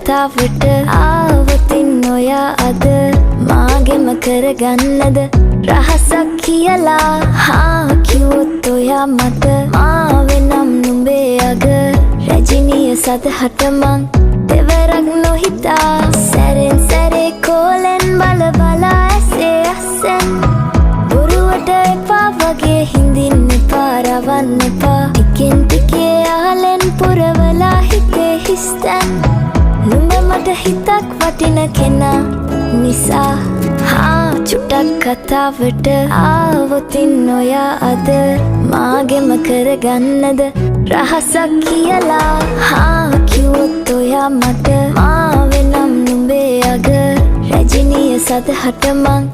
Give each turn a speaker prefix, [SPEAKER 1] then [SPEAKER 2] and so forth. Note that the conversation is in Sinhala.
[SPEAKER 1] කතාවට ආවතින් ඔයා අද මාගෙම කරගන්නද රහසක් කියලා හා කිව්වොත් ඔයා මට මාවෙනම් නුඹේ අග රජිනිය සදහට මං දෙවරක් නොහිතා සැරෙන් සැරේ කෝලෙන් බල බලා ඇසේ අස්සෙන් බොරුවට එපා වගේ හිඳින්න එපා රවන්න එපා ටිකෙන් ටිකේ ආලෙන් පුරවලා හිතේ හිස්තැන් නුඹ මට හිතක් වටින කෙනා නිසා හා චුටක් කතාවට ආවොතින් ඔයා අද මාගෙම කරගන්නද රහසක් කියලා හා කිව්වොත් ඔයා මට මාවෙනම් නුඹේ අග රජිනිය සදහට මං